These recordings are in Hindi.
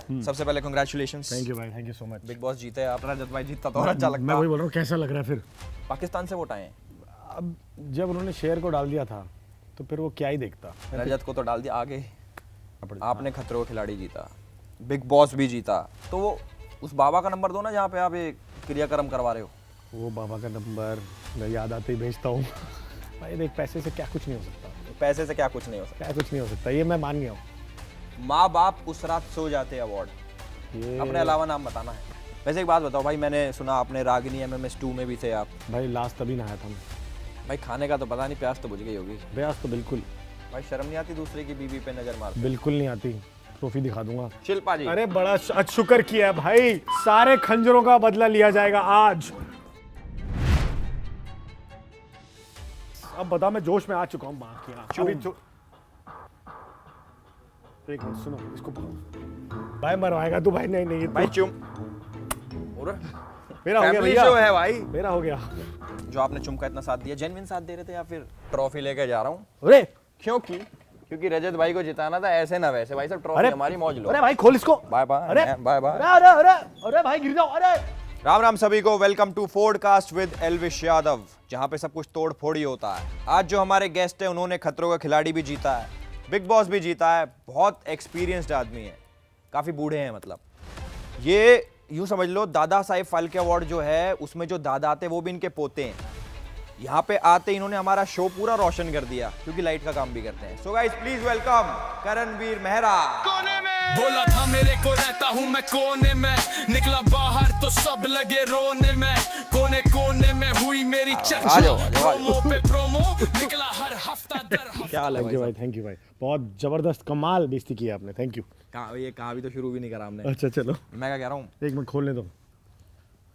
सबसे पहले कांग्रेचुलेशंस। थैंक यू भाई, thank you so much. Big boss जीते आप, रजत भाई जीतता तो और अच्छा लगता। मैं वही बोल रहा हूँ, कैसा लग रहा है फिर? पाकिस्तान से वोट आए हैं, अब जब उन्होंने शेयर को डाल दिया था तो फिर वो क्या ही देखता। रजत को तो डाल दिया आगे। आपने खतरों का खिलाड़ी जीता, बिग बॉस भी जीता, तो वो उस बाबा का नंबर दो ना जहाँ पे आप ये क्रियाक्रम करवा रहे हो। वो बाबा का नंबर मैं याद आते ही भेजता हूँ। भाई देख, पैसे से क्या कुछ नहीं हो सकता। पैसे से क्या कुछ नहीं हो सकता, क्या कुछ नहीं हो सकता, ये मैं मान गया हूँ। माँ बाप उस रात सो जाते अवार्ड, ये अपने अलावा नाम बताना है। वैसे एक बात बताओ भाई, मैंने सुना आपने रागिनी MMS 2 में भी थे आप। भाई लास्ट तभी नहाया था मैं। भाई खाने का तो पता नहीं, प्यास तो बुझ गई होगी। ब्यास तो बिल्कुल भाई शर्म नहीं आती दूसरे की बीवी पे नजर मार? बिल्कुल नहीं आती। ट्रॉफी दिखा दूंगा। शिल्पा जी, अरे बड़ा शुक्र किया है भाई, सारे खंजरों का बदला लिया जाएगा आज। अब बता, मैं जोश में आ चुका हूँ। एक मिनट सुनो, इसको पकड़ो। भाई मरवाएगा तू भाई? नहीं नहीं, भाई चुम। और मेरा हो गया फैमिली भैया, शो है भाई। मेरा हो गया। जो आपने चुम का इतना साथ दिया, जेन्युइन साथ दे रहे थे या फिर ट्रॉफी लेके जा रहा हूँ? अरे क्योंकि रजत भाई को जिताना था, ऐसे ना वैसे। भाई सब ट्रॉफी अरे हमारी, मौज लो। अरे भाई खोल इसको। Bye bye. अरे बाय बाय। अरे अरे अरे भाई गिर जाओ। अरे राम राम सभी को, welcome to podcast with Elvish Yadav, जहां पे सब कुछ तोड़ फोड़ ही होता है। आज जो हमारे गेस्ट है, उन्होंने खतरों का खिलाड़ी भी जीता है, बिग बॉस भी जीता है, बहुत एक्सपीरियंस्ड आदमी है, काफी बूढ़े हैं मतलब। ये यूं समझ लो, दादा साहेब फाल्के अवार्ड जो है उसमें जो दादा आते हैं वो भी इनके पोते हैं। यहाँ पे आते इन्होंने हमारा शो पूरा रोशन कर दिया, क्योंकि लाइट का काम भी करते हैं। So guys please welcome Karanveer Mehra. बोला था मेरे को रहता हूँ मैं कोने में, निकला बाहर तो सब लगे रोने में, कोने कोने में हुई मेरी चर्चा, प्रोमो पे प्रोमो निकला हर हफ्ता दर हफ्ता। क्या हाल है थैंक यू भाई, थैंक यू भाई, बहुत जबरदस्त कमाल बेइज्जती की आपने, थैंक यू। ये कहा भी तो शुरू भी नहीं करा हमने। अच्छा चलो, मैं क्या कह रहा हूँ, एक मिनट खोलने दो।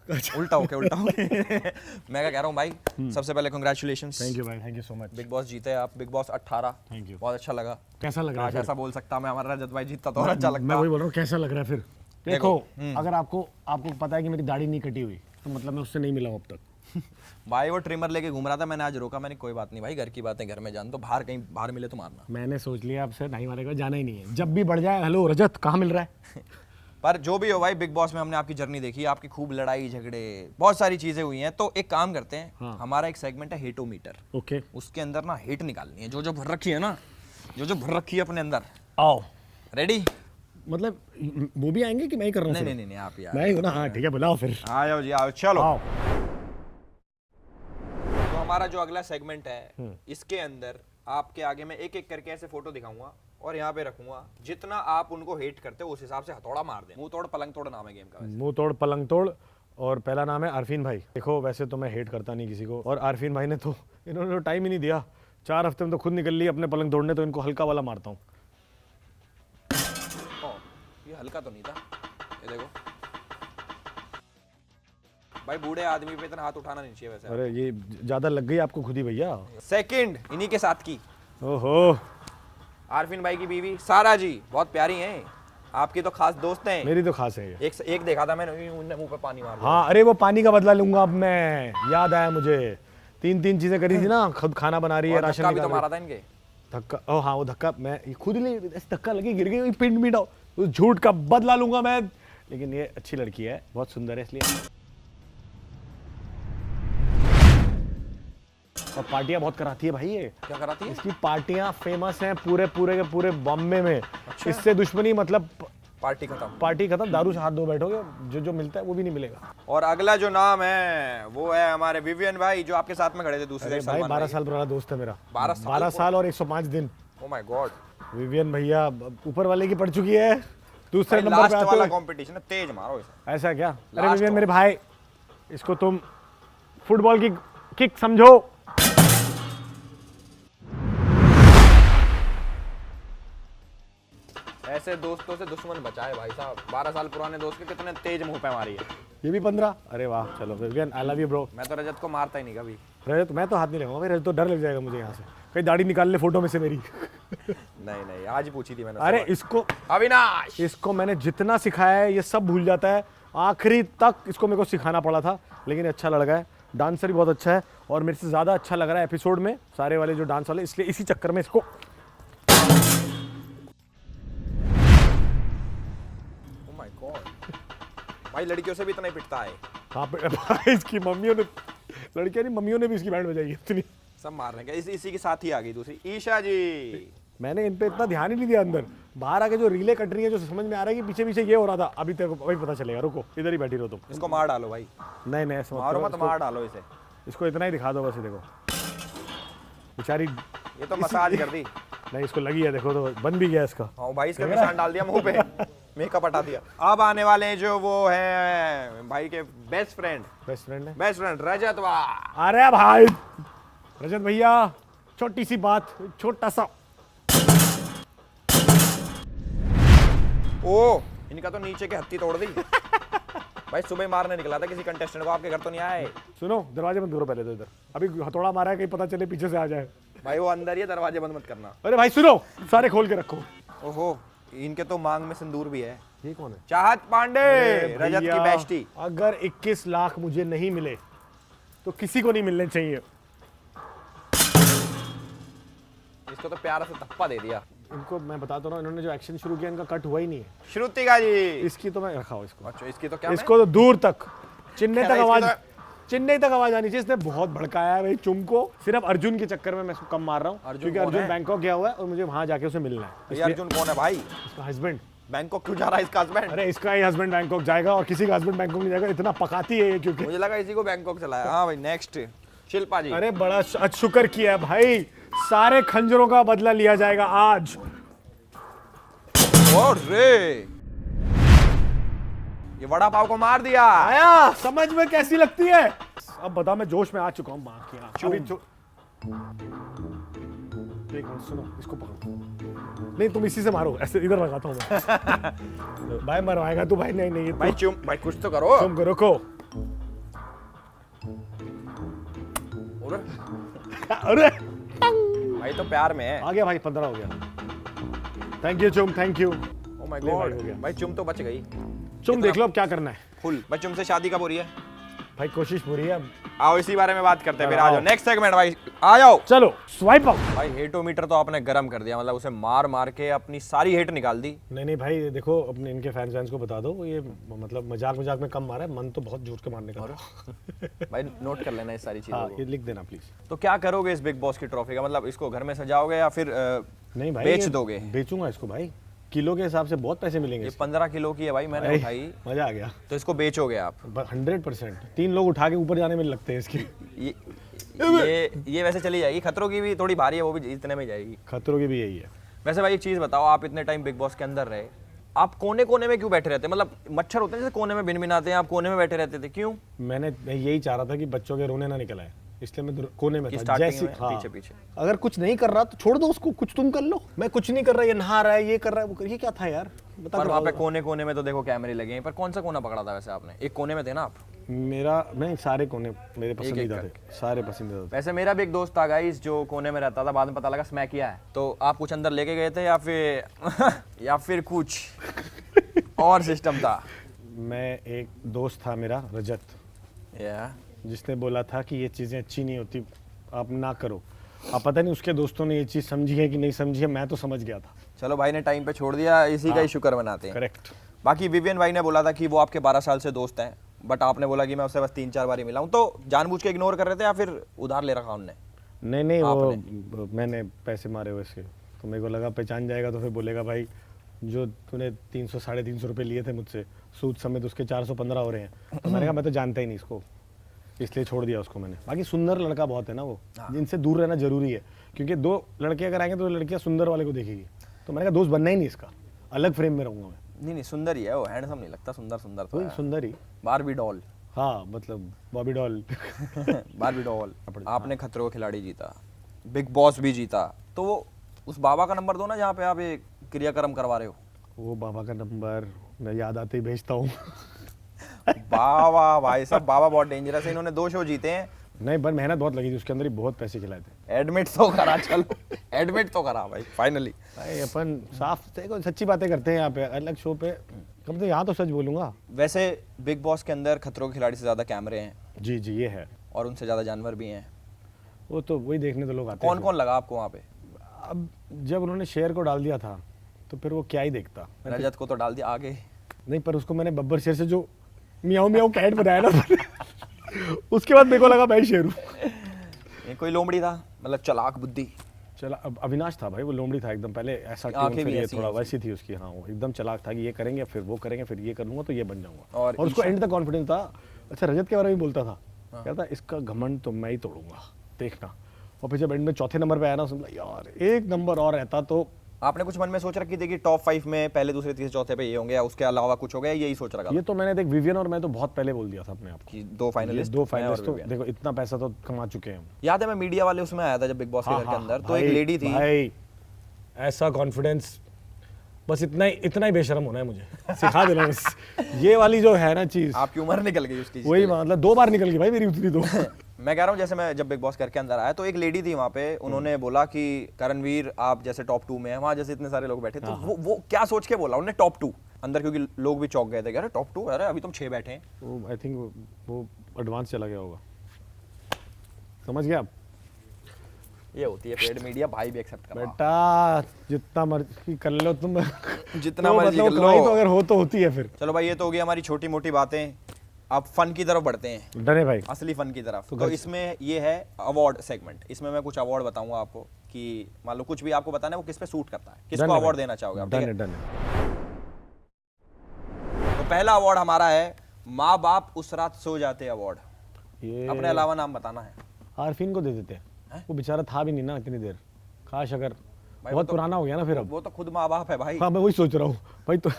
उल्टा हो मैं क्या कह रहा हूँ भाई, सबसे पहले कांग्रेचुलेशंस। थैंक यू भाई, thank you so much. Big boss जीते आप, बिग बॉस 18। Thank you. बहुत अच्छा लगा। कैसा लग रहा है? ऐसा बोल सकता मैं, हमारा रजत भाई जीतता तो और अच्छा लगता। मैं वही बोल रहा हूँ, कैसा लग रहा है फिर? देखो, अगर आपको पता है कि मेरी दाढ़ी नहीं कटी हुई, तो मतलब मैं उससे नहीं मिला हूँ अब तक। भाई वो ट्रिमर लेके घूम रहा था, मैंने आज रोका। मैंने कोई बात नहीं भाई, घर की बातें घर में जान दो, बाहर कहीं बाहर मिले तो मारना। मैंने सोच लिया आपसे नहीं मारेगा, जाना ही नहीं है। जब भी बढ़ जाए, हेलो रजत कहाँ मिल रहा है? पर जो भी हो भाई, बिग बॉस में हमने आपकी जर्नी देखी, आपकी खूब लड़ाई झगड़े, बहुत सारी चीजें हुई हैं। तो एक काम करते हैं, हाँ। हमारा एक सेगमेंट है हेटोमीटर। ओके, उसके अंदर ना हेट निकालनी है, जो जो भर रखी है ना, जो जो भर रखी है अपने अंदर। आओ। रेडी? मतलब वो भी आएंगे कि मैं ही कर रहा हूँ? नहीं नहीं नहीं, आप यार। मैं ही हूँ ना? हाँ ठीक है, बुलाओ फिर। आ जाओ जी, आओ, चलो। आओ। तो हमारा जो अगला सेगमेंट है, इसके अंदर आपके आगे मैं एक एक करके ऐसे फोटो दिखाऊंगा और यहाँ पे रखूंगा। जितना आप उनको हेट करते हो उस हिसाब से हथौड़ा मार दें। मुंह तोड़ पलंग तोड़ नाम है गेम का वैसे। मुंह तोड़ पलंग तोड़, और पहला नाम है आरफीन भाई। देखो वैसे तो मैं हेट करता नहीं किसी को, और आरफीन भाई ने तो इन्होंने तो टाइम ही नहीं दिया। 4 हफ्ते में तो खुद निकल ली अपने पलंग तोड़ने, तो इनको हल्का वाला मारता हूँ। ये हल्का तो नहीं था, ये देखो भाई, बूढ़े आदमी पे इतना हाथ उठाना नहीं चाहिए वैसे। अरे ये ज्यादा लग गई आपको खुद ही भैया। सेकंड इन्हीं के साथ की, ओहो, आरफीन भाई की बीवी सारा जी, बहुत प्यारी हैं, आपकी तो खास दोस्त हैं। मेरी तो खास है ये। एक देखा था मैंने, उनने मुंह पे पानी मार दिया। हाँ, अरे वो पानी का बदला लूंगा अब मैं, याद आया मुझे। 3 चीजें करी थी ना, खुद खाना बना रही है, और राशन धक्का भी तो निकाल मारा रही था इनके। है। धक्का? ओ हाँ, वो धक्का मैं खुद ही धक्का लगी, गिर गई, पिंड मिटा। उस झूठ का बदला लूंगा मैं। लेकिन ये अच्छी लड़की है, बहुत सुंदर है, इसलिए। और पार्टियां बहुत कराती है भाई ये। क्या कराती है? इसकी पार्टियां फेमस हैं पूरे के पूरे बॉम्बे में। अच्छा। इससे दुश्मनी मतलब पार्टी खत्म। पार्टी खत्म, दारू से हाथ धो बैठोगे, जो मिलता है वो भी नहीं मिलेगा। और अगला जो नाम है वो है हमारे विवियन भाई, जो आपके साथ में खड़े थे दूसरे। अरे भाई 12 साल पुराना दोस्त है मेरा। 12 साल और 105 दिन। Oh my God. विवियन भैया ऊपर वाले की पड़ चुकी है, दूसरे नंबर लास्ट पे आते वाला हो। कंपटीशन है, तेज मारो इसे। ऐसा क्या? अरे Last विवियन one। मेरे भाई, इसको तुम फुटबॉल की किक समझो। ऐसे दोस्तों से दुश्मन बचाए भाई साहब। 12 साल पुराने दोस्त के कितने तेज मुंह पे मारी है। ये भी 15। अरे वाह, चलो Vivian, I love you bro. मैं तो रजत को मारता ही नहीं कभी। रजत मैं तो हाथ नहीं लगाऊंगा भाई, रजत तो डर लग जाएगा मुझे यहाँ से, कहीं दाढ़ी निकाल ले फोटो में से मेरी। नहीं नहीं, आज ही पूछी थी मैंने। अरे इसको अविनाश, इसको मैंने जितना सिखाया है ये सब भूल जाता है। आखिरी तक इसको मेरे को सिखाना पड़ा था, लेकिन अच्छा लड़का है, डांसर भी बहुत अच्छा है, और मेरे से ज़्यादा अच्छा लग रहा है एपिसोड में सारे वाले जो डांस वाले, इसलिए इसी चक्कर में इसको भाई लड़कियों से भी इतना ही पिटता है, हाँ भाई इसकी मम्मियों ने, लड़कियां नहीं मम्मियों ने भी इसकी बैंड बजाई है इतनी। सब मार रहे हैं। इसी के साथ ही आ गई दूसरी ईशा जी। मैंने इन पे इतना ध्यान ही नहीं दिया, अंदर बाहर आके जो रीले कट रही है, जो समझ में आ रहा है कि पीछे पीछे ये हो रहा था, अभी तक वही पता चलेगा। रुको इधर ही बैठी रहो तुम। इसको मार डालो भाई। नहीं नहीं ऐसा मत मारो करो, मत, मार डालो इसे। इसको इतना ही दिखा दो बस, ये देखो बेचारी। ये तो मसाज कर दी। नहीं इसको लगी है, देखो तो बन भी गया इसका। हाँ भाई इसका निशान डाल दिया मुंह पे, मेकअप हटा दिया। अब आने वाले जो वो है भाई के बेस्ट फ्रेंड रजत वाह। अरे भाई रजत भैया, छोटी सी बात, छोटा सा। ओ इनका तो नीचे की हत्ती तोड़ दी। भाई सुबह मारने निकला था किसी कंटेस्टेंट को, आपके घर तो नहीं आए। सुनो दरवाजे बंद करो पहले तो, इधर अभी हथौड़ा मारा है, कहीं पता चले पीछे से आ जाए। भाई वो अंदर ही है, दरवाजे बंद मत करना। अरे भाई सुनो, सारे खोल के रखो। ओहो इनके तो मांग में सिंदूर भी है। ये कौन है? चाहत पांडे, रजत की भैया, बेस्टी। अगर 21 लाख मुझे नहीं मिले तो किसी को नहीं मिलने चाहिए। इसको तो प्यारा से थप्पा दे दिया। इनको मैं बताता हूँ, इन्होंने जो एक्शन शुरू किया इनका कट हुआ ही नहीं है। श्रुतिका जी इसकी तो मैं रखा इसको। अच्छा इसकी तो क्या इसको तो दूर तक चिन्ने क्या तक भाई, आवाज, इसकी चिन्ने तक आवाज आनी चाहिए। इसने बहुत भड़काया है भाई चुम को। सिर्फ अर्जुन के चक्कर में मैं इसको कम मार रहा हूँ, क्योंकि कौन अर्जुन है? बैंकॉक गया हुआ है और मुझे वहां जाके उसे मिलना है। ये अर्जुन कौन है भाई? इसका हस्बैंड। बैंकॉक क्यों जा रहा है इसका हस्बैंड? अरे इसका ही हस्बैंड बैंकॉक जाएगा और किसी का हस्बैंड बैंकॉक नहीं जाएगा, इतना पकाती है ये। क्योंकि मुझे लगा इसी को बैंकॉक चलाया। हाँ भाई नेक्स्ट शिल्पा जी। अरे बड़ा शुक्र किया है भाई, सारे खंजरों का बदला लिया जाएगा आज। रे ये वड़ा पाव को मार दिया। आया समझ में कैसी लगती है? अब बता, मैं जोश में आ चुका हूँ। माँ की आँख। अभी एक मिनट सुनो, इसको पकड़ो। नहीं तुम इसी से मारो, ऐसे इधर लगाता हूँ मैं। भाई मरवाएगा तू भाई। नहीं नहीं भाई चुम, भाई कुछ तो करो। तुम रुको। अरे भाई तो प्यार में है। आ गया भाई, 15 हो गया। थैंक यू चुम, थैंक यू। ओ माय ले भाई, गॉड हो गया। भाई चुम तो बच गई। चुम देख लो अब क्या करना है। फुल भाई चुम से शादी कब हो रही है? भाई कोशिश पूरी है। आओ इसी बारे में बात करते हैं फिर। आ आओ। जाओ नेक्स्ट सेगमेंट भाई, आ जाओ। चलो स्वाइप आउट। भाई हेटोमीटर तो आपने गरम कर दिया, मतलब उसे मार मार के अपनी सारी हेट निकाल दी। नहीं नहीं भाई ये देखो, अपने इनके फैंस को बता दो, ये मतलब मजाक मजाक में कम मारा है, मन तो बहुत जोर के मारने का था। भाई नोट कर लेना इस सारी चीजों हाँ को। ये लिख देना प्लीज। तो क्या करोगे इस बिग बॉस की ट्रॉफी का? मतलब इसको घर में सजाओगे या फिर नहीं भाई बेच ये दोगे? बेचूंगा इसको भाई, किलो के हिसाब से बहुत पैसे मिलेंगे ये इसके। 15 किलो की है भाई, मैंने भाई, उठाई। मजा आ गया। तो इसको बेचोगे आप? 100%। 3 लोग उठा के ऊपर जाने में लगते हैं इसकी। ये वैसे चली जाएगी। खतरों की भी थोड़ी भारी है, वो भी इतने में जाएगी। खतरों की भी यही है। वैसे भाई एक चीज बताओ, आप इतने टाइम बिग बॉस के अंदर रहे, आप कोने कोने में क्यों बैठे रहते? मतलब मच्छर होते हैं जैसे कोने में भिनभिनाते हैं, आप कोने में बैठे रहते थे, क्यों? मैं यही चाह रहा था कि बच्चों के रोने ना निकल आए, इसलिए मैं कोने में था। स्टार्टिंग जैसे में पीछे पीछे। अगर कुछ नहीं कर रहा तो छोड़ दो उसको, कुछ तुम कर लो। मैं कुछ नहीं कर रहा, ये नहा रहा है, ये कर रहा है, वो कर, ये क्या था यार बता। पर वहाँ पे कोने कोने में तो देखो कैमरे लगे हैं, पर कौन सा कोना पकड़ा था वैसे आपने? एक कोने में थे ना आप? मेरा नहीं, सारे कोने मेरे पसंदीदा थे, सारे पसंदीदा थे। वैसे मेरा भी एक दोस्त था गाइस जो कोने में रहता था, बाद में पता लगा स्मैक किया है। तो आप कुछ अंदर लेके गए थे या फिर या फिर कुछ और सिस्टम था? मैं एक दोस्त था मेरा रजत, जिसने बोला था कि ये चीज़ें अच्छी नहीं होती, आप ना करो। अब पता नहीं उसके दोस्तों ने ये चीज़ समझी है कि नहीं समझी है, मैं तो समझ गया था। चलो भाई ने टाइम पे छोड़ दिया, इसी का ही शुक्र मनाते हैं। करेक्ट। बाकी विवियन भाई ने बोला था कि वो आपके 12 साल से दोस्त हैं, बट आपने बोला कि मैं उससे बस 3-4 बार ही मिला हूँ। तो जानबूझ के इग्नोर कर रहे थे या फिर उधार ले रखा उनने? नहीं वो मैंने पैसे मारे हुए इसके, तो मेरे को लगा पहचान जाएगा तो फिर बोलेगा भाई जो तूने 300-350 रुपये लिए थे मुझसे, सूद समेत उसके 415 हो रहे हैं। तो मैंने कहा मैं तो जानता ही नहीं इसको, इसलिए छोड़ दिया उसको मैंने। बाकी सुंदर लड़का बहुत है ना वो, जिनसे दूर रहना जरूरी है, क्योंकि 2 लड़के अगर आएंगे तो लड़कियां सुंदर वाले को देखेगी। तो मैंने कहा दोस्त बनना ही नहीं इसका, अलग फ्रेम में रहूंगा मैं। नहीं सुंदर ही है वो, हैंडसम नहीं लगता, सुंदर तो है। सुंदर ही, बारबी डॉल। हाँ मतलब बॉबी डॉल। Barbie doll. आपने खतरों का खिलाड़ी जीता, बिग बॉस भी जीता, तो वो उस बाबा का नंबर दो ना जहाँ पे आप ये क्रियाक्रम करवा रहे हो। वो बाबा का नंबर मैं याद आते ही भेजता हूँ। बाबा भाई साहब, बाबा बहुत डेंजरस है। इन्होंने 2 शो जीते हैं। नहीं पर मेहनत बहुत लगी थी उसके अंदर ही, बहुत पैसे खिलाए थे। एडमिट तो करा, चलो एडमिट तो करा भाई फाइनली। भाई अपन साफ देखो सच्ची बातें करते हैं यहाँ पे, अलग शो पे कम तो यहाँ तो सच बोलूंगा। वैसे बिग बॉस के अंदर खतरों के खिलाड़ी से ज्यादा कैमरे हैं। जी जी ये है। और उनसे ज्यादा जानवर भी हैं। वो तो वही देखने तो लोग आते हैं। कौन कौन लगा आपको वहाँ पे? अब जब उन्होंने शेर को डाल दिया था तो फिर वो क्या ही देखता। रजत को तो डाल दिया आगे। नहीं पर उसको मैंने बब्बर शेर से जो मियाऊ मियाऊ कैट बनाया ना उसके बाद मेरे को लगा भाई शेरू। ये कोई लोमड़ी था, मतलब चालाक बुद्धि। चला अब अविनाश था भाई, वो लोमड़ी था एकदम, पहले ऐसा ट्यून आंखें फिर भी ये ऐसी थोड़ा हैं वैसी थी उसकी। हाँ, वो एकदम चालाक था कि ये करेंगे फिर वो करेंगे फिर ये कर लूंगा तो ये बन जाऊंगा। और उसको ईशा- एंड तक कॉन्फिडेंस था। अच्छा, रजत के बारे में बोलता था, कहता इसका घमंड तो मैं ही तोड़ूंगा देखना। और फिर जब एंड में चौथे नंबर पे आया ना, उसने बोला यार एक नंबर और रहता तो। आपने कुछ मन में सोच रखी थी कि टॉप 5 में पहले दूसरे तीसरे चौथे पे ये होंगे, या उसके अलावा कुछ हो गया, यही सोच रखा ये था तो मैंने देख विवियन और मैं तो बहुत पहले बोल दिया था अपने आप को कि दो फाइनलिस्ट, दो फाइनलिस्ट तो देखो इतना पैसा तो कमा चुके हैं हम। याद है मैं मीडिया वाले उसमें आया था जब बिग बॉस के घर के अंदर, तो एक लेडी थी। भाई ऐसा कॉन्फिडेंस, बस इतना ही बेशरम होना है मुझे, सिखा देना बस। ये वाली जो है ना चीज, आपकी उम्र निकल गई उसकी। वही मतलब 2 बार निकल गई भाई मेरी उतनी तो। मैं कह रहा हूँ जैसे मैं जब बिग बॉस करके अंदर आया तो एक लेडी थी वहाँ पे, उन्होंने बोला कि करणवीर आप जैसे टॉप 2 में है, वहाँ जैसे इतने सारे लोग बैठे, तो वो क्या सोच के बोला उन्होंने टॉप 2 अंदर, क्योंकि लोग भी चौंक गए थे, अरे टॉप 2, अरे अभी तुम 6 बैठे हैं। वो आई थिंक वो एडवांस चला गया होगा, समझ गया आप? ये होती है पेड मीडिया, भाई भी एक्सेप्ट कर रहा। बेटा जितना मर्जी कर लो तुम, जितना वो मर्जी मतलब कर कमाई लो। तो अगर हो तो होती है फिर। चलो भाई, ये तो हो गई हमारी छोटी मोटी बातें, अब फन की तरफ बढ़ते हैं, डरे भाई। असली फन की तरफ। तो इसमें ये है अवार्ड सेगमेंट, इसमें मैं कुछ अवार्ड बताऊंगा आपको कि मान लो कुछ भी आपको बताना है वो किस पे सूट करता है, किसको अवार्ड देना चाहोगे आप, ठीक है? डन है। तो पहला अवार्ड हमारा है माँ बाप उस रात सो जाते अवार्ड। ये अपने अलावा नाम बताना है। आरफीन को दे देते हैं, वो बेचारा था भी नहीं ना इतनी देर, काश अगर वो बहुत तो- पुराना हो गया ना फिर अब। वो तो खुद माँ बाप है भाई। हाँ मैं वही सोच रहा हूँ भाई, तो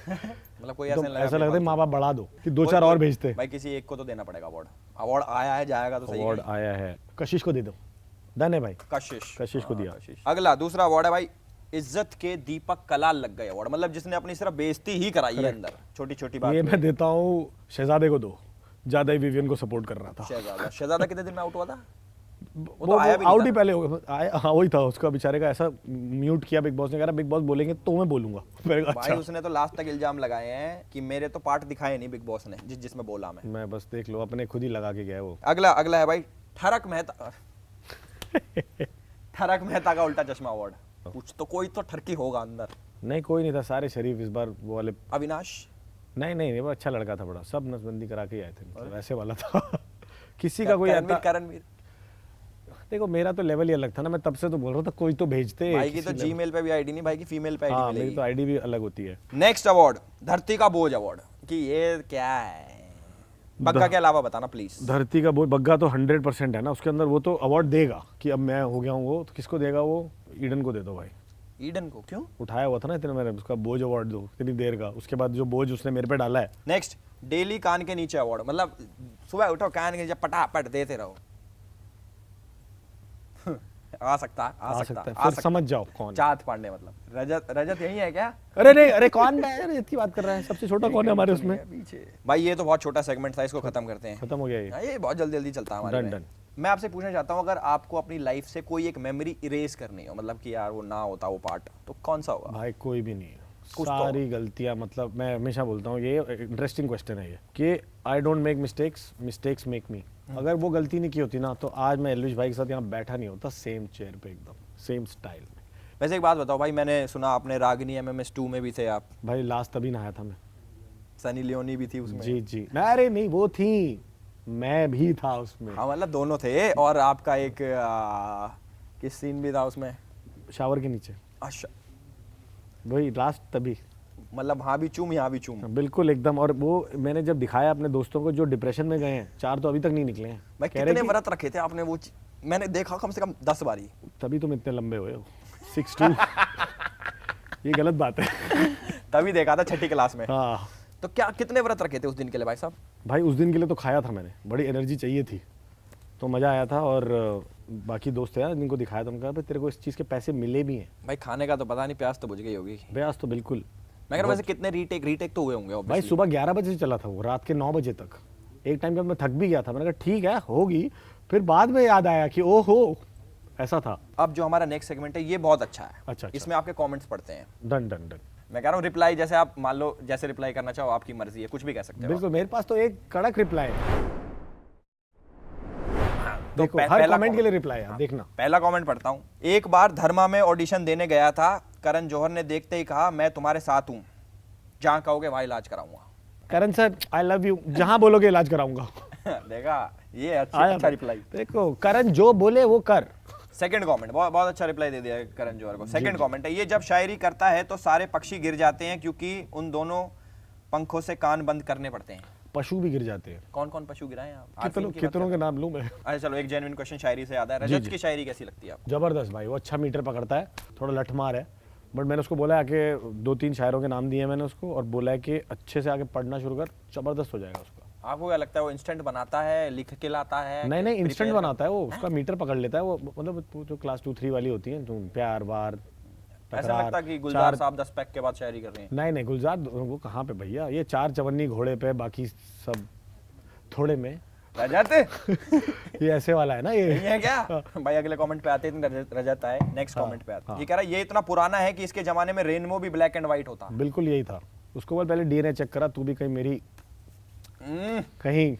मतलब कोई ऐसा नहीं ऐसा लगता है माँ बाप बढ़ा दो कि 2-4 कोई- और भेजते। भाई किसी एक को तो देना पड़ेगा अवार्ड। अवार्ड आया है, जाएगा तो सही अवार्ड है। आया है, कशिश को दे दो। डन है भाई, कशिश को दिया। कशिश। अगला दूसरा अवार्ड है भाई इज्जत के दीपक कलाल लग गए अवार्ड, मतलब जिसने अपनी सिर्फ बेइज्जती ही कराई है अंदर, छोटी छोटी बात ये में। मैं देता हूँ शहजादे को दो, ज्यादा ही विवियन को सपोर्ट कर रहा था। शहजादा कितने दिन में आउट हुआ था? वो तो आया भी नहीं आउट था। ही पहले आया। हाँ वही था, उसका बेचारे का ऐसा म्यूट किया बिग बॉस ने, कह रहा बिग बॉस बोलेंगे तो मैं बोलूंगा। मैंने कहा भाई अच्छा। उसने तो लास्ट तक इल्जाम लगाए हैं कि मेरे तो पार्ट दिखाए नहीं बिग बॉस ने, जिसमें बोला मैं बस देख लो, अपने खुद ही लगा के गया है वो। अगला है भाई ठरक मेहता। ठरक मेहता का उल्टा चश्मा अवार्ड। कुछ तो कोई तो ठरकी होगा अंदर। नहीं कोई नहीं था, सारे शरीफ इस बार वो वाले। अविनाश नहीं वो अच्छा लड़का था बड़ा, सब नसबंदी करा के ही आए थे, मतलब ऐसे वाला था। किसी का कोई आता। करणवीर देखो मेरा तो लेवल ही अलग था ना, मैं तब से तो बोल रहा था कोई तो भेजते। भाई की तो जीमेल पे भी आईडी नहीं, भाई की फीमेल पे हाँ आईडी मेरी मिलेगी। तो आईडी भी अलग होती है। नेक्स्ट अवार्ड धरती का बोझ अवार्ड, कि ये क्या है? बग्गा के अलावा बताना प्लीज। धरती का बोझ बग्गा तो 100% है ना उसके अंदर, वो तो अवार्ड देगा कि अब मैं हो गया हूँ वो, तो किसको देगा वो? ईडन को दे दो भाई। ईडन को क्यों? उठाया हुआ था ना इतने, मैंने उसका बोझ अवार्ड दो इतनी देर का, उसके बाद जो बोझ उसने मेरे पे डाला है। नेक्स्ट डेली कान के नीचे अवार्ड, मतलब सुबह उठो कान के नीचे पटापट देते रहो। आ सकता है फिर समझ जाओ कौन। चाँद पांडे, मतलब रजत यही है क्या? अरे नहीं, अरे कौन है? अरे इतनी बात कर रहा है, सबसे छोटा कौन है हमारे उसमें? पीछे भाई, ये तो बहुत छोटा सेगमेंट था, इसको खत्म करते हैं। खत्म हो गया ये। हाँ, ये बहुत जल्दी जल्दी चलता है हमारे Done, में। done. मैं आपसे पूछना चाहता हूँ, अगर आपको अपनी लाइफ से कोई एक मेमोरी इरेज करनी हो, मतलब कि यार वो ना होता वो पार्ट, तो कौन सा होगा? भाई कोई भी नहीं है, कुछ तो सारी गलतियां, मतलब मैं हमेशा बोलता हूँ, ये इंटरेस्टिंग क्वेश्चन है ये, कि I don't make mistakes, mistakes make me. अगर वो गलती नहीं की होती ना, तो आज मैं एल्विश भाई के साथ यहाँ बैठा नहीं होता, सेम चेयर पे एकदम सेम स्टाइल में। वैसे एक बात बताओ भाई, मैंने सुना आपने रागिनी MMS 2 में भी थे आप, भाई लास्ट तभी नहाया था मैं। सनी लियोनी भी थी उसमें। जी अरे नहीं वो थी, मैं भी था उसमें। हाँ मतलब दोनों थे, और आपका एक किस सीन भी था उसमें? शावर के नीचे, अच्छा, वही लास्ट तभी। मतलब वहाँ भी चूम यहाँ भी चूम। बिल्कुल एकदम। और वो मैंने जब दिखाया अपने दोस्तों को जो डिप्रेशन में गए हैं, 4 तो अभी तक नहीं निकले हैं। भाई कह रहे कितने कि व्रत रखे थे आपने? वो मैंने देखा कम से कम 10 बारी। तभी तुम इतने लंबे हुए हो, 6'2". ये गलत बात है। तभी देखा था 6ठी क्लास में। हाँ तो क्या कितने व्रत रखे थे उस दिन के लिए भाई साहब? भाई उस दिन के लिए तो खाया था मैंने, बड़ी एनर्जी चाहिए थी, तो मज़ा आया था। और बाकी दोस्त हैं जिनको दिखाया था, उनका भाई तेरे को इस चीज़ के पैसे मिले भी हैं। भाई खाने का तो पता नहीं, प्यास तो बुझ गई होगी। ब्याज तो बिल्कुल। मैं कह रहा हूं, वैसे कितने रीटेक तो हुए होंगे भाई obviously। सुबह 11 बजे से चला था वो, रात के 9 बजे तक। एक टाइम पे मैं थक भी गया था, मैंने कहा ठीक है होगी, फिर बाद में याद आया कि ओहो ऐसा था। अब जो हमारा नेक्स्ट सेगमेंट है ये बहुत अच्छा है। अच्छा। इसमें आपके कमेंट्स पढ़ते हैं। डन। मैं कह रहा हूँ रिप्लाई, जैसे आप मान लो जैसे रिप्लाई करना चाहो, आपकी मर्जी है, कुछ भी कह सकते हो। बिल्कुल, मेरे पास तो एक कड़क रिप्लाई है। तो देखो हर पहला कमेंट के लिए comment- रिप्लाई है, देखना। पहला कमेंट पढ़ता हूँ। एक बार धर्मा में ऑडिशन देने गया था, करण जौहर ने देखते ही कहा मैं तुम्हारे साथ हूँ, जहाँ कहोगे वहाँ इलाज कराऊंगा। करण सर आई लव यू, जहाँ बोलोगे इलाज कराऊंगा। देखा, ये अच्छा रिप्लाई। देखो करण जो बोले वो कर। सेकंड कमेंट, बहुत बहुत अच्छा रिप्लाई दे दिया करण जौहर को। सेकंड कमेंट है, ये जब शायरी करता है तो सारे पक्षी गिर जाते हैं क्योंकि उन दोनों पंखों से कान बंद करने पड़ते हैं। पशु भी गिर जाते हैं। कौन कौन पशु गिराए आप? कितनों के नाम लूं मैं? अच्छा चलो, एक जेन्युइन क्वेश्चन शायरी से याद है, रजत की शायरी कैसी लगती है आपको? जबरदस्त भाई, वो अच्छा मीटर पकड़ता है, थोड़ा लठमार है, बट मैंने उसको बोला है कि 2-3 शायरों के नाम दिए मैंने उसको, और बोला है कि अच्छे से आगे पढ़ना शुरू कर, जबरदस्त हो जाएगा उसका। आपको क्या लगता है, वो इंस्टेंट बनाता है, लिख के लाता है? नहीं इंस्टेंट बनाता है वो, उसका मीटर पकड़ लेता है वो, मतलब जो क्लास 2-3 वाली होती है, जो प्यार वार ऐसा लगता है कि गुलजार साहब 10 पैक के बाद शायरी कर रहे हैं। नहीं गुलजार वो कहाँ पे भैया, ये 4 चवन्नी घोड़े पे, बाकी सब थोड़े में रजत ये ऐसे वाला है ना ये है क्या? भाई अगले कमेंट पे आते हैं, रजत आए, नेक्स्ट कमेंट पे आते हैं। ये कह रहा है ये इतना पुराना है कि इसके जमाने में रेनबो भी ब्लैक एंड व्हाइट होता। बिल्कुल यही था। उसको बोल पहले डीएनए चेक करा, तू भी कहीं मेरी कहीं,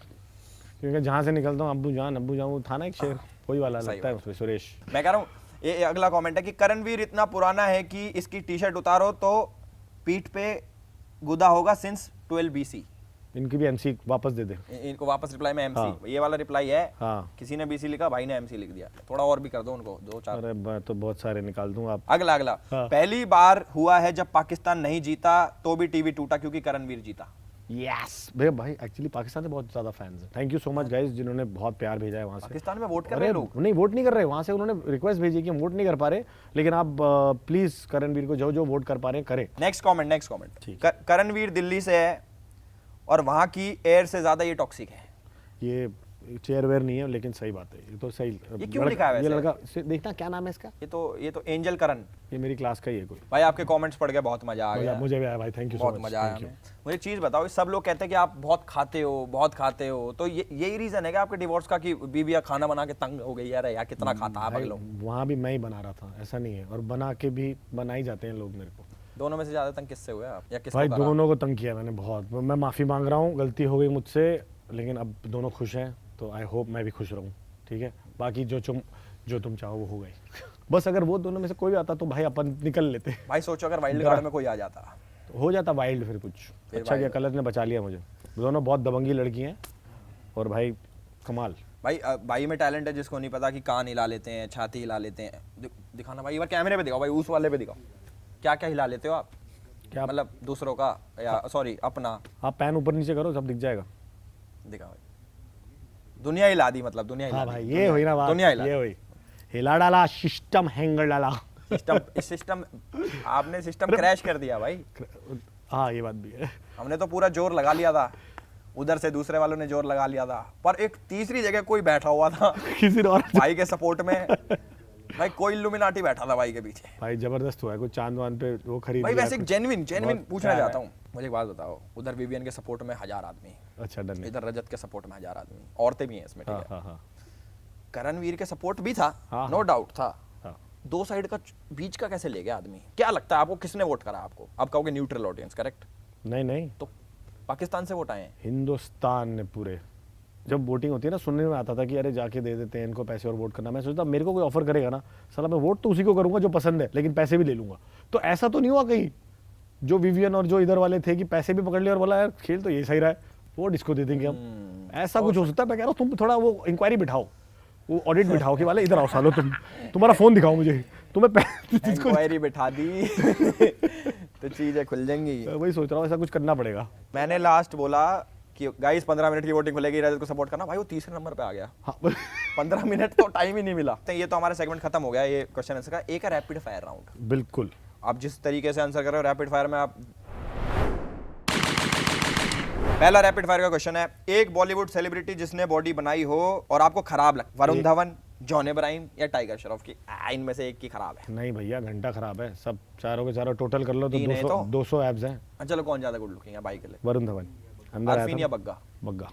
क्योंकि जहाँ से निकलता हूँ अब्बू जान वो था ना एक शेर, वही वाला लगता है उसमें सुरेश। मैं कह रहा हूँ ये अगला कमेंट है कि करणवीर इतना पुराना है कि इसकी टी शर्ट उतारो तो पीठ पे गुदा होगा सिंस 12 BC। इनकी भी एमसी वापस दे दे, इनको वापस रिप्लाई में एमसी। हाँ। ये वाला रिप्लाई है। हाँ। किसी ने BC लिखा, भाई ने एमसी लिख दिया। थोड़ा और भी कर दो उनको, 2-4। अरे मैं तो बहुत सारे निकाल दूंगा आप। अगला हाँ। पहली बार हुआ है जब पाकिस्तान नहीं जीता तो भी टीवी टूटा क्योंकि करणवीर जीता। यस भैया, भाई एक्चुअली पाकिस्तान से बहुत ज्यादा फैंस हैं। Thank you so much guys जिन्होंने बहुत प्यार भेजा है वहाँ से। पाकिस्तान में वोट कर रहे हैं लोग? नहीं वोट नहीं कर रहे, वहाँ से उन्होंने रिक्वेस्ट भेजी कि हम वोट नहीं कर पा रहे, लेकिन आप प्लीज करणवीर को जो वोट कर पा रहे हैं करें। Next comment. करणवीर दिल्ली से है और वहाँ की एयर से ज्यादा ये टॉक्सिक है। ये चेयर वेयर नहीं है, लेकिन सही बात है, ये तो सही। ये क्यों लिखा है वैसे? ये लड़का देखना क्या नाम है इसका, ये तो एंजल करण। ये मेरी क्लास का ही है कोई। भाई आपके कमेंट्स पढ़ के बहुत मजा आ गया। मुझे भी आया भाई, थैंक यू सो मच। बहुत मजा आया हमें। मुझे चीज बताओ, सब लोग कहते हैं कि आप बहुत खाते हो, तो यही रीजन है कि आपके डिवोर्स का कि बीवी खाना बना के तंग हो गई यार, या कितना खाता आप लोग? वहाँ भी मैं ही बना रहा था, ऐसा नहीं है, और बना के भी बना ही जाते हैं लोग मेरे को। दोनों में से ज्यादा तंग किससे हुए आप, या किसको? भाई दोनों को तंग किया मैंने बहुत। मैं माफी मांग रहा हूँ, गलती हो गई मुझसे, लेकिन अब दोनों खुश हैं, तो आई होप मैं भी खुश रहूँ, ठीक है? बाकी जो तुम चाहो वो हो गई। बस अगर वो दोनों में से कोई भी आता तो भाई अपन निकल लेते। भाई सोचो अगर वाइल्ड कार्ड में कोई आ जाता तो हो जाता वाइल्ड, फिर कुछ अच्छा किया कलर ने बचा लिया मुझे। दोनों बहुत दबंगी लड़की हैं और भाई कमाल। भाई में टैलेंट है जिसको नहीं पता कि कान हिला लेते हैं, छाती हिला लेते हैं। दिखाना भाई, एक बार कैमरे पे दिखाओ भाई, उस वाले पे दिखाओ, क्या क्या हिला लेते हो आप? क्या मतलब दूसरों का या सॉरी अपना? आप पैन ऊपर नीचे करो, सब दिख जाएगा। दिखाओ, दुनिया हिला दी, मतलब दुनिया हिला दी। भाई ये हुई ना बात, दुनिया हिला, ये हुई, हिला डाला, सिस्टम हैंगर डाला। सिस्टम आपने सिस्टम क्रैश कर दिया भाई। हाँ ये बात भी है। हमने तो पूरा जोर लगा लिया था, उधर से दूसरे वालों ने जोर लगा लिया था, पर एक तीसरी जगह कोई बैठा हुआ था किसी और भाई के सपोर्ट में। भाई कोई इल्यूमिनाटी बैठा था भाई के पीछे। भाई जबरदस्त हुआ है, कुछ चांद वांद पे वो खरीद भाई लिया। वैसे जेन्युइन पूछना चाहता हूँ, मुझे एक बात बताओ, उधर विवियन के सपोर्ट में 1000 आदमी, अच्छा डन, इधर रजत के सपोर्ट में 1000 आदमी, औरतें भी हैं इसमें, ठीक है? हाँ। करणवीर के सपोर्ट भी था, नो डाउट था। दो साइड का बीच का कैसे ले गया आदमी? क्या लगता है आपको, किसने वोट करा आपको? आप कहोगे न्यूट्रल ऑडियंस, करेक्ट? नहीं तो पाकिस्तान से वोट आए हैं, हिंदुस्तान ने पूरे। जब वोटिंग होती है ना, सुनने में आता था कि अरे जाके दे देते हैं इनको पैसे और वोट करना। मैं सोचता मेरे को कोई ऑफर करेगा ना, साला मैं वोट तो उसी को करूंगा जो पसंद है, लेकिन पैसे भी ले लूंगा। तो ऐसा तो नहीं हुआ कहीं जो विवियन और जो इधर वाले थे कि पैसे भी पकड़ लिया और बोला यार खेल तो ये सही रहा है, वोट इसको दे देंगे हम। ऐसा कुछ हो सकता है। मैं कह रहा हूँ तुम थोड़ा वो इंक्वायरी बिठाओ, वो ऑडिट बिठाओ कि वाले इधर आओ सालो, तुम्हारा फोन दिखाओ मुझे, तुम्हें इंक्वायरी बिठा दी तो चीजें खुल जाएंगी। वही सोच रहा हूँ, ऐसा कुछ करना पड़ेगा। मैंने लास्ट बोला कि गाइस 15 मिनट की वोटिंग खुलेगी, रजत को सपोर्ट करना, भाई वो तीसरे नंबर पे आ गया। हाँ। 15 मिनट तो टाइम ही नहीं मिला। तो ये तो हमारा सेगमेंट खत्म हो गया, ये क्वेश्चन आंसर का। एक है रैपिड फायर राउंड। बिल्कुल, आप जिस तरीके से आंसर कर रहे हो रैपिड फायर में, आप पहला रैपिड फायर का क्वेश्चन है, एक बॉलीवुड सेलिब्रिटी जिसने बॉडी बनाई हो और आपको खराब लगे, वरुण धवन, जॉन अब्राहम या टाइगर श्रॉफ की, इनमें से एक की खराब है? नहीं भैया, घंटा खराब है। सब चारों के चारों टोटल कर लो तो 200 एब्स हैं। चलो कौन ज्यादा गुड लुकिंग है भाई के लिए? वरुण धवन। अंदर अरफीन या बग्गा? बग्गा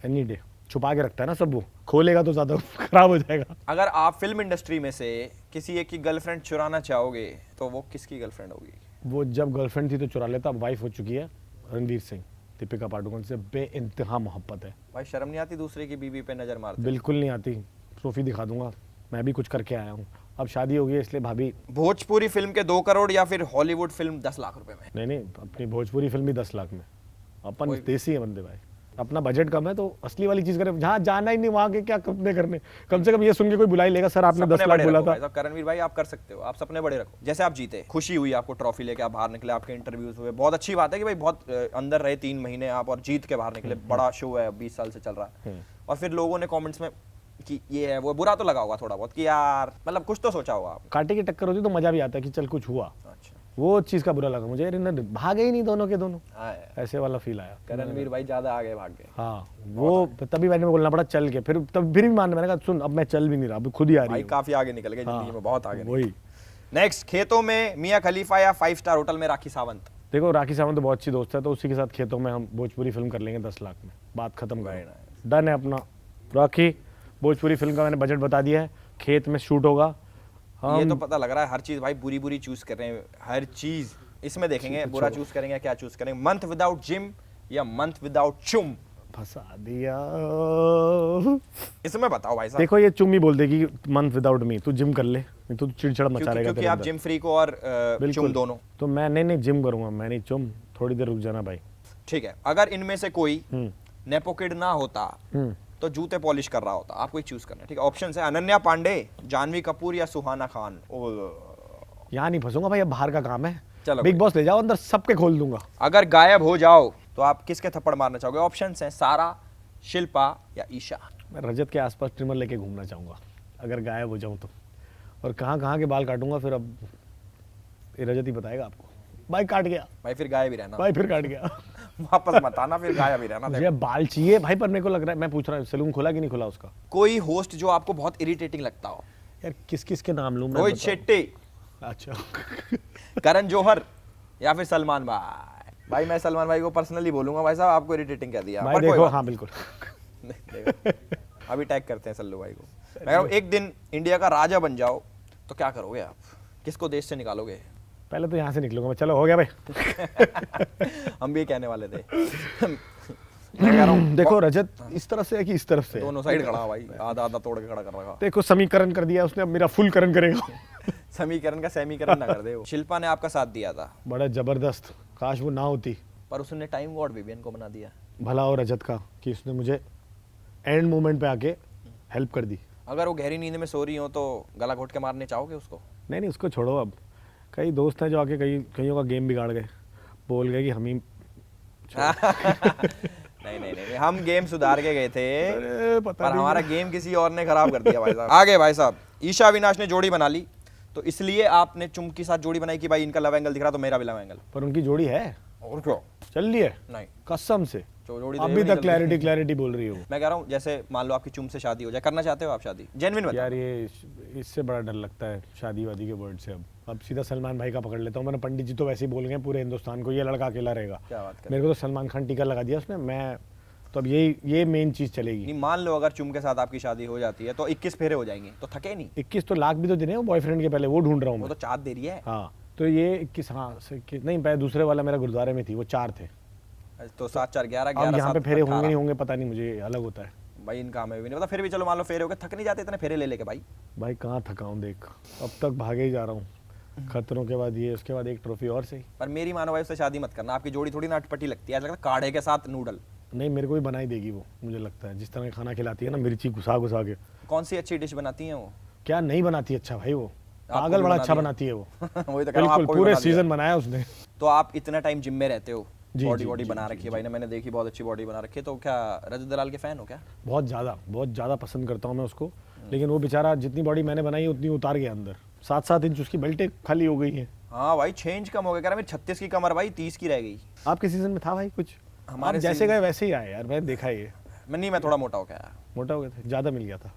एनी डे, छुपा के रखता है ना सब, वो खोलेगा तो ज्यादा खराब हो जाएगा। अगर आप फिल्म इंडस्ट्री में से किसी एक की गर्लफ्रेंड चुराना चाहोगे तो वो किसकी गर्लफ्रेंड होगी? वो जब गर्लफ्रेंड थी तो चुरा लेता, अब वाइफ हो चुकी है। रणवीर सिंह, दीपिका पादुकोण से बेइंतहा मोहब्बत है भाई। शर्म नहीं आती दूसरे की बीवी पे नजर मारते? बिल्कुल नहीं आती। ट्रॉफी दिखा दूंगा, मैं भी कुछ करके आया हूँ। अब शादी हो गई है इसलिए भाभी। भोजपुरी फिल्म के 2 करोड़ या फिर हॉलीवुड फिल्म 10 लाख रुपए में? नहीं, अपनी भोजपुरी फिल्म भी 10 लाख में। अपन देसी है बंदे भाई, अपना बजट कम है तो असली वाली चीज करें, जहाँ जाना ही नहीं वहाँ के क्या कपड़े करने, कम से कम ये सुन के कोई बुला ही लेगा, सर आपने 10 लाख बोला था। करणवीर भाई आप कर सकते हो, आप सपने बड़े रखो। जैसे आप जीते, खुशी हुई आपको, ट्रॉफी लेके आप बाहर निकले, आपके इंटरव्यूज हुए, बहुत अच्छी बात है कि भाई बहुत अंदर रहे 3 महीने आप और जीत के बाहर निकले, बड़ा शो है 20 साल से चल रहा है। और फिर लोगों ने कमेंट्स में कि ये है वो, बुरा तो लगा होगा थोड़ा बहुत कि यार मतलब कुछ तो सोचा होगा आप। कांटे की टक्कर होती तो मजा भी आता है कि चल कुछ हुआ, अच्छा वो चीज का बुरा लगा मुझे, यार इन्होंने भागे ही नहीं दोनों के दोनों, ऐसे वाला फील आया। करणवीर भाई ज्यादा आगे भाग गए। हाँ वो तभी मैंने बोलना पड़ा चल के, फिर भी मानने, मैंने कहा सुन अब मैं चल भी नहीं रहा, अब खुद ही आ रही भाई है। काफी आगे निकल गए जिंदगी में, बहुत आगे। वही नेक्स्ट, खेतों में मियां खलीफा या 5 स्टार होटल में राखी सावंत? देखो राखी सावंत तो बहुत अच्छी दोस्त है, तो उसी के साथ खेतों में हम भोजपुरी फिल्म कर लेंगे 10 लाख में, बात खत्म करें, डन है अपना। राखी भोजपुरी फिल्म का मैंने बजट बता दिया है, खेत में शूट होगा। ये तो पता लग रहा है हर चीज भाई बुरी बुरी चूज कर रहे हैं, हर चीज इसमें देखेंगे बुरा चूज करेंगे, क्या चूज करेंगे? मंथ विदाउट जिम या मंथ विदाउट चुम? फंसा दिया। इसमें बताओ भाई साहब। देखो ये चुम ही बोल देगी मंथ विदाउट मी, तू जिम कर ले, नहीं तो चिड़चिड़ा मचा रहेगा क्योंकि आप जिम फ्रीक हो और चुम दोनों। तो मैं नहीं जिम करूंगा, मैं नहीं चुम, थोड़ी देर रुक जाना भाई। ठीक है, अगर इनमें से कोई नेपो किड ना होता तो जूते पॉलिश कर रहा होता, आपको एक चूज करना है, ठीक है? ऑप्शन है अनन्या पांडे, जानवी कपूर या सुहाना खान। यहाँ नहीं फंसूंगा भाई, अब बाहर का काम है, चलो बिग बॉस ले जाओ अंदर, सबके खोल दूंगा। अगर गायब हो जाओ तो आप किसके थप्पड़ मारना चाहोगे? ऑप्शन है सारा, शिल्पा या ईशा। मैं रजत के आसपास ट्रिमर लेके घूमना चाहूंगा अगर गायब हो जाऊं तो, और कहाँ के बाल काटूंगा फिर अब ये रजत ही बताएगा आपको। भाई काट गया भाई, फिर गायब ही रहना भाई, फिर काट गया वापस मत आना, फिर गायब ही रहना। मुझे बाल चाहिए भाई, पर मेरे को लग रहा है, मैं पूछ रहा हूँ सैलून खुला कि नहीं खुला उसका? कोई होस्ट जो आपको बहुत इरिटेटिंग लगता हो? यार किस के नाम लूं मैं? रोहित शेट्टी, अच्छा करण जौहर या फिर सलमान भाई? भाई मैं सलमान भाई को पर्सनली बोलूंगा, भाई साहब आपको इरिटेटिंग कह दिया भाई, देखो हाँ बिल्कुल देखो, अभी टैग करते हैं सल्लू भाई को। मैं कह रहा हूं, एक दिन इंडिया का राजा बन जाओ तो क्या करोगे आप? किसको देश से निकालोगे? पहले तो यहाँ से निकलूंगा मैं, चलो हो गया भाई हम भी कहने वाले थे मैं कह रहा हूं, देखो रजत इस तरफ से है कि इस तरफ से? दोनों साइड खड़ा भाई, आधा आधा तोड़ के खड़ा कर रखा। देखो समीकरण कर दिया उसने, अब मेरा फुल करण करेगा समीकरण का समीकरण ना कर दे वो। शिल्पा ने आपका साथ दिया था, बड़ा जबरदस्त, काश वो ना होती, पर उसने टाइम वॉर्ड विवियन को बना दिया। भला हो रजत का कि उसने मुझे एंड मोमेंट पे आके हेल्प कर दी। अगर वो गहरी नींद में सो रही हो तो गला घोट के मारने चाहोगे उसको? नहीं उसको छोड़ो, अब कई दोस्त हैं जो आके कईयों का गेम बिगाड़ गए, बोल गए कि हम ही नहीं, हम गेम सुधार के गए थे, पता पर हमारा गेम किसी और ने खराब कर दिया भाई साहब। आगे भाई साहब, ईशा अविनाश ने जोड़ी बना ली, तो इसलिए आपने चुम के साथ जोड़ी बनाई कि भाई इनका लव एंगल दिख रहा तो मेरा भी लव एंगल। पर उनकी जोड़ी है और क्या चल रही है? नहीं, कसम से जोड़ी अभी तक क्लैरिटी बोल रही हो। मैं कह रहा हूँ जैसे मान लो आपकी चुम से शादी हो जाए, करना चाहते हो आप शादी? जेन्युइन बताओ यार ये इससे बड़ा डर लगता है शादी वादी के वर्ड से। अब सीधा सलमान भाई का पकड़ लेता हूँ, मैंने पंडित जी तो वैसे ही बोल गए पूरे हिंदुस्तान को ये लड़का अकेला रहेगा। क्या बात कर, मेरे को तो सलमान खान टीका लगा दिया उसने, मैं तो अब ये मेन चीज चलेगी। नहीं मान लो अगर चुम के साथ आपकी शादी हो जाती है तो 21 फेरे हो जाएंगे, तो थके नहीं? 21 तो लाख भी तो देने बॉयफ्रेंड के, पहले वो ढूंढ रहा हूँ वो मैं। तो चाँद दे रही है। हाँ तो ये 21, हाँ नहीं पहले दूसरे वाला मेरा गुरुद्वारे में थी, वो 4 थे, तो 7 4 11 अब यहाँ पे 7 फेरे होंगे नहीं होंगे पता नहीं, मुझे अलग होता है भाई, इनका हमें भी नहीं पता। फिर भी चलो मान लो फेरे हो गए, थक नहीं जाते इतने फेरे ले लेके भाई? भाई कहाँ थका हूँ देख, अब तक भागे ही जा रहा हूँ, खतरों के बाद ये, उसके बाद एक ट्रॉफी और सही। पर मेरी मानो भाई उससे शादी मत करना, आपकी जोड़ी थोड़ी ना अटपटी लगती है, लगता है काढ़े के साथ नूडल। नहीं मेरे को भी बना ही देगी वो, मुझे लगता है जिस तरह का खाना खिलाती है ना, मिर्ची घुसा घुसा के। कौन सी अच्छी डिश बनाती हैं वो? क्या नहीं बनाती अच्छा भाई वो, आपको पागल भी बड़ा बना अच्छा दिया? बनाती है वो वही तो कह रहा हूं, बिल्कुल आपको भी पूरे बना दिया। सीजन बनाया उसने। तो आप इतना टाइम जिम में रहते हो, जी, बॉडी जी, बॉडी जी, बना जी, रखी है भाई ने, मैंने देखी बहुत अच्छी बॉडी बना रखी है, तो क्या रजत दलाल के फैन हो क्या? बहुत ज़्यादा पसंद करता हूँ मैं उसको, लेकिन वो बेचारा जितनी बॉडी मैंने बनाई है उतनी उतार गया अंदर, 7-7 इंच उसकी बेल्टें खाली हो गई हैं। हाँ भाई चेंज कम हो गया, कह रहा मेरी 36 की कमर भाई 30 की रह गई। आपके सीजन में था भाई कुछ? हमारे आप जैसे गए वैसे ही आए यार, मैंने देखा ये। मैं थोड़ा मोटा हो गया, मोटा हो गया था, ज़्यादा मिल गया था।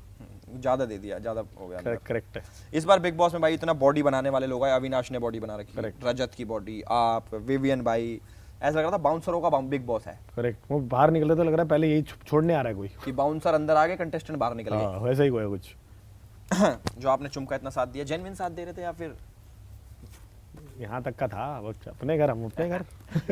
ज्यादा दे दिया, ज्यादा हो गया। करेक्ट है। इस बार बिग बॉस में भाई इतना बॉडी बनाने वाले लोग आए, अविनाश ने बॉडी बना रखी है, Correct. रजत की बॉडी, आप, विवियन भाई, ऐसा लग रहा था बाउंसरों का बिग बॉस है करेक्ट, वो बाहर निकले तो लग रहा है पहले यही छोड़ने आ रहा है कोई, कि बाउंसर अंदर आ गए, कंटेस्टेंट बाहर निकल गए। हाँ वैसा ही हुआ है कुछ। जो आपने चुम का इतना साथ दिया, जेन्युइन साथ दे रहे थे या फिर यहाँ तक का था, वो अपने घर, हम अपने घर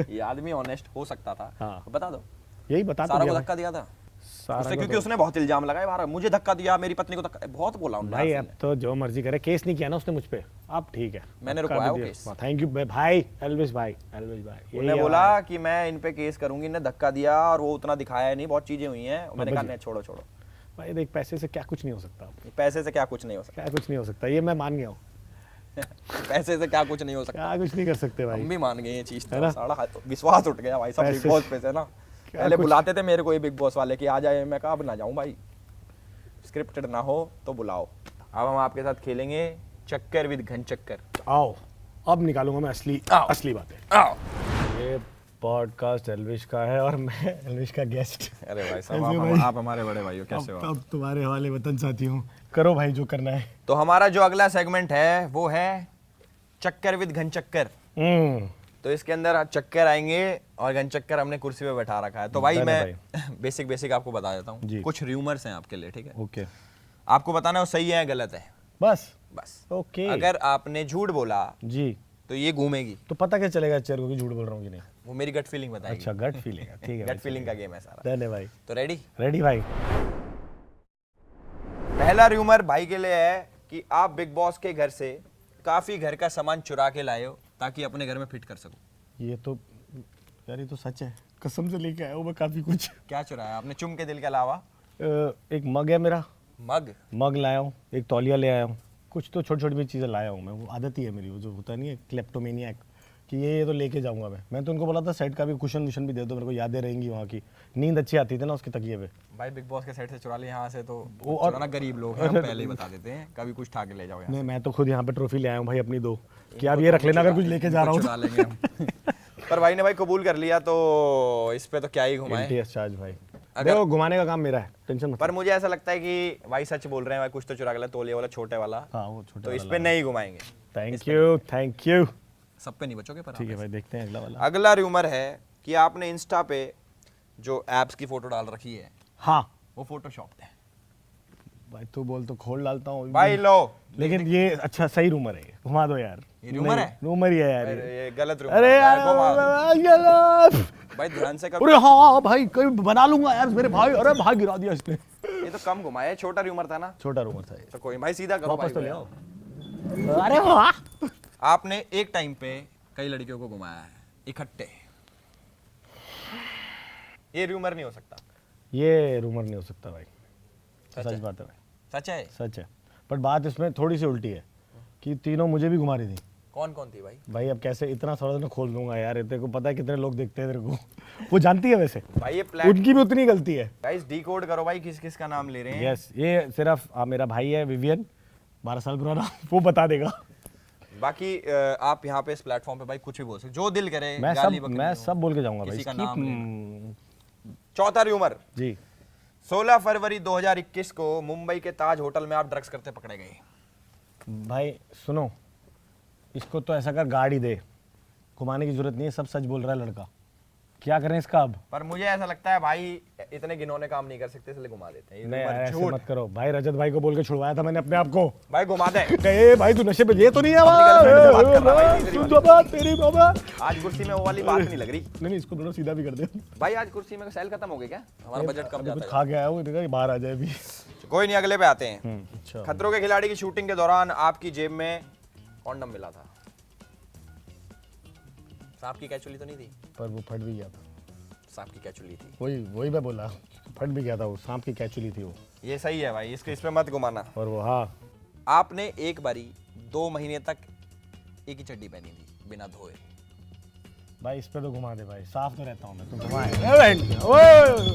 ये आदमी ऑनेस्ट हो सकता था? हाँ। बता दो। यही बता सारा को धक्का दिया था सारा उसने, को क्योंकि तो- उसने बहुत इल्जाम लगाए बाहर, मुझे धक्का दिया, मेरी पत्नी को धक्का, बहुत बोला उन्होंने भाई हासिल अब तो जो मर्जी करे, केस नहीं किया ना उसने मुझ पे, आप ठीक है, मैंने रुकवाया वो केस। थैंक यू भाई, एल्विश भाई, एल्विश भाई। उन्होंने बोला कि मैं इन पे केस करूंगी, इन्हें धक्का दिया और वो उतना दिखाया नहीं, बहुत चीजें हुई हैं। मैंने कहा नहीं छोड़ो छोड़ो भाई, देख पैसे से क्या कुछ नहीं हो सकता, पैसे से क्या कुछ नहीं हो सकता, क्या कुछ नहीं हो सकता, ये मैं मान गया हूँ। पैसे से क्या कुछ नहीं हो सकता, क्या कुछ नहीं कर सकते भाई। हम भी मान गए ये चीज, है ना? सारा विश्वास उठ गया भाई साहब बिग बॉस पे से ना। पहले बुलाते थे मेरे को ये बिग बॉस वाले कि आ जाए, मैं कहा अब ना जाऊं भाई, स्क्रिप्टेड ना हो तो बुलाओ। अब हम आपके साथ खेलेंगे चक्कर विद घन चक्कर। आओ अब निकालूंगा मैं असली बातें। आओ। ये पॉडकास्ट एल्विश का है और मैं एल्विश का गेस्ट। अरे भाई साहब आप हमारे बड़े भाई हो, कैसे हो? अब तुम्हारे हवाले वतन साथी हूँ, करो भाई जो करना है। तो हमारा जो अगला सेगमेंट है वो है चक्कर विद घन चक्कर। तो इसके अंदर चक्कर आएंगे और घन चक्कर हमने कुर्सी पे बैठा रखा है। तो भाई मैं बेसिक आपको बता देता हूँ, कुछ र्यूमर्स हैं आपके लिए, ठीक है? ओके, आपको बताना है वो सही है या गलत है, बस बस। ओके, अगर आपने झूठ बोला जी तो ये घूमेगी। तो पता क्या चलेगा चेयर को कि झूठ बोल रहा हूँ कि नहीं? वो मेरी गट फीलिंग बताएगी। अच्छा, गट फीलिंग है, ठीक है। गट फीलिंग का गेम है सारा। डन है भाई। तो रेडी? रेडी भाई। पहला र्यूमर भाई के लिए है कि आप बिग बॉस के घर से काफी घर का सामान चुरा के लाए हो ताकि अपने घर में फिट कर सको। ये तो यार, ये तो सच है, कसम से लेके आया हूँ मैं काफी कुछ। क्या चुराया आपने चुम के दिल के अलावा? एक मग है मेरा, मग लाया हूँ, एक तौलिया ले आया हूँ, कुछ तो छोटी छोटी भी चीज़ें लाया हूँ मैं। वो आदत ही है मेरी, वो जो होता नहीं है क्लेप्टोमेनियक, कि ये तो लेके जाऊंगा मैं तो उनको बोला था सेट का भी कुशन वुशन भी दे दो, मेरे को यादें रहेंगी वहाँ की। नींद अच्छी आती थी ना उसके तकिए पे। भाई बिग बॉस के सेट से चुरा ले यहाँ से तो वो चुराना गरीब लोग हैं, हम पहले ही बता देते हैं, कभी कुछ ठा के ले जाओ। नहीं, मैं तो खुद यहाँ पे ट्रॉफी ले आया हूँ भाई अपनी 2, कि आप ये रख लेना अगर कुछ लेके जा रहा हूँ चुरा लेंगे हम। पर भाई ने भाई कबूल कर लिया तो इस पे तो क्या ही घुमाए। एलटीएस चार्ज भाई, देखो घुमाने का काम मेरा है, टेंशन मत। पर मुझे ऐसा लगता है कि भाई सच बोल रहे हैं भाई, कुछ तो चुरा के लाए, तौलिया वाला छोटे वाला। हाँ वो छोटा, तो इस पे नहीं घुमाएंगे। Thank you. सब पे नहीं बचोगे पर। ठीक है भाई, देखते हैं अगला वाला। अगला र्यूमर है कि आपने इंस्टा पे जो एप्स की फोटो डाल रखी है, हाँ वो फोटोशॉप है। भाई तू बोल तो खोल डालता हूँ भाई लो, लेकिन ये अच्छा सही रूमर है, घुमा दो यार। ये रूमर है? रूमर ही है यार ये गलत रूमर। अरे यार भाई ध्यान से अरे हाँ भाई, कभी बना लूंगा यार मेरे भाई। अरे भाई गिरा दिया इसने। ये तो कम घुमाया, छोटा रूमर था ना। छोटा रूमर था ये। तो कोई भाई सीधा करो, वापस तो भाई ले आओ। अरे वाह, आपने एक टाइम पे कई लड़कियों को घुमाया है इकट्ठे। ये रूमर नहीं हो सकता। ये रूमर नहीं हो सकता भाई, सच बात है भाई, सच है, सच है। पर बात इसमें थोड़ी सी उल्टी है कि तीनों मुझे भी घुमा रही थी। कौन कौन थी भाई? भाई अब कैसे इतना थोड़ा सा खोल दूंगा यार, तेरे को पता है कितने लोग देखते हैं तेरे को। वो जानती है वैसे भाई, ये उनकी भी उतनी गलती है। गाइस डिकोड करो भाई, किस किस का नाम ले रहे हैं। यस, ये सिर्फ मेरा भाई है विवियन, 12 साल पुराना, वो बता देगा। बाकी आप यहाँ पे इस प्लेटफॉर्म पे भाई कुछ भी बोल सकते, जो दिल करे। मैं सब बोल के जाऊंगा भाई। किसी का नाम चौथा र्यूमर जी, 16 फरवरी 2021 को मुंबई के ताज होटल में आप ड्रग्स करते पकड़े गए। भाई सुनो, इसको तो ऐसा कर गाड़ी दे, घुमाने की जरूरत नहीं है, सब सच बोल रहा है लड़का, क्या करें इसका अब? पर मुझे ऐसा लगता है भाई इतने घिनौने काम नहीं कर सकते, इसलिए घुमा देते हैं। नहीं यार, ऐसे मत करो भाई। रजत भाई को बोल के छुड़वाया था मैंने अपने आप को। भाई घुमा दे। ए भाई तू नशे पे ये तो नहीं है? तेरी बाबा आज कुर्सी में वो वाली बात नहीं लग रही। नहीं, इसको थोड़ा सीधा भी कर दे भाई। आज कुर्सी में सेल खत्म हो गया क्या? हमारा बजट कम जाता है। खा गया है वो, देखा बाहर आ जाए अभी। कोई नहीं, अगले पे आते हैं। अच्छा, खतरों के खिलाड़ी की शूटिंग के दौरान आपकी जेब में कॉन्डम मिला था। सांप की कैचुली तो नहीं थी? पर वो फट भी गया था। सांप की कैचुली थी, वही मैं बोला, फट भी गया था वो, सांप की कैचुली थी वो। ये सही है भाई, इसके इस पे मत घुमाना। और वो हाँ, आपने एक बारी 2 महीने तक एक ही चड्डी पहनी थी बिना धोए। भाई इस पे तो घुमा दे भाई, साफ तो रहता हूँ मैं, तुम घुमाए।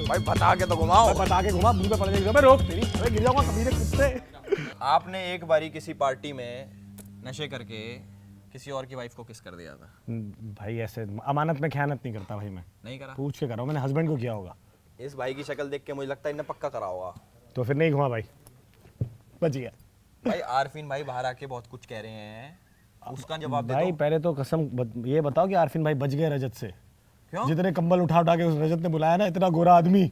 भाई बता के तो घुमाओ। बता के घुमा, मुंह पे पड़ जाएगी। मैं रोक तेरी, अरे गिर जाऊंगा कभी कुत्ते। आपने एक बारी किसी पार्टी में नशे करके किसी और की वाइफ को किस कर दिया था। भाई ऐसे अमानत में खयानत नहीं करता भाई मैं। नहीं करा? पूछ के कर रहा हूँ, मैंने हस्बैंड को किया होगा। इस भाई की शक्ल देख के मुझे लगता है इन्हें पक्का करा होगा। तो फिर नहीं घुमा भाई, बच गया। भाई आरफीन भाई बाहर आके बहुत कुछ कह रहे हैं, उसका जवाब दे भाई दो। पहले तो कसम ये बताओ कि आरफीन भाई बच गए रजत से। क्यों? जितने कंबल उठा उठा के उस रजत ने बुलाया ना, इतना गोरा आदमी,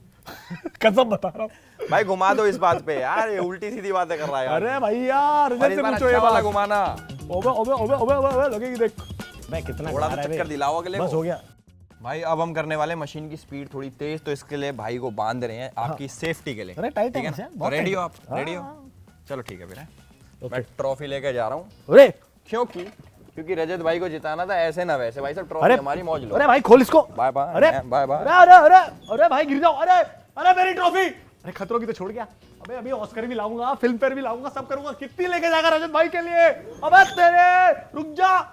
कसम बता रहा हूँ भाई घुमा दो इस बात पे यार, ये उल्टी सीधी बातें कर रहा है यार। अरे भाई यार, और रजत इस से बार पूछो अच्छा ये वाला बात। घुमाना। ओबे ओबे ओबे ओबे ओबे लगेगी देख। मैं कितना थोड़ा खा सा रहा है चक्कर बे। दिलाओ अगले बस को। हो गया भाई अब हम करने वाले मशीन की स्पीड थोड़ी तेज, तो इसके लिए भाई को बांध रहे हैं आपकी सेफ्टी के लिए। अरे टाइट ठीक है ना? बहुत रेडी हो टाइट आप? है। रेडी हो? चलो ठीक है फिर। मैं ट्रॉफी लेके जा रहा हूँ। अरे क्यों की? क्योंकि रजत भाई को जिताना था, ऐसे ना वैसे। भाई साहब ट्रॉफी अरे हमारी, मौज लो। अरे भाई खोल इसको। Bye bye. अरे बाय बाय। अरे अरे अरे अरे भाई गिर जाओ। अरे अरे मेरी ट्रॉफी। अरे खतरों की तो छोड़ गया। अबे अभी ऑस्कर भी लाऊंगा, फिल्म फेयर भी लाऊंगा, सब करूंगा। कितनी लेके जाएगा रजत भाई के लिए? अबे तेरे रुक जा।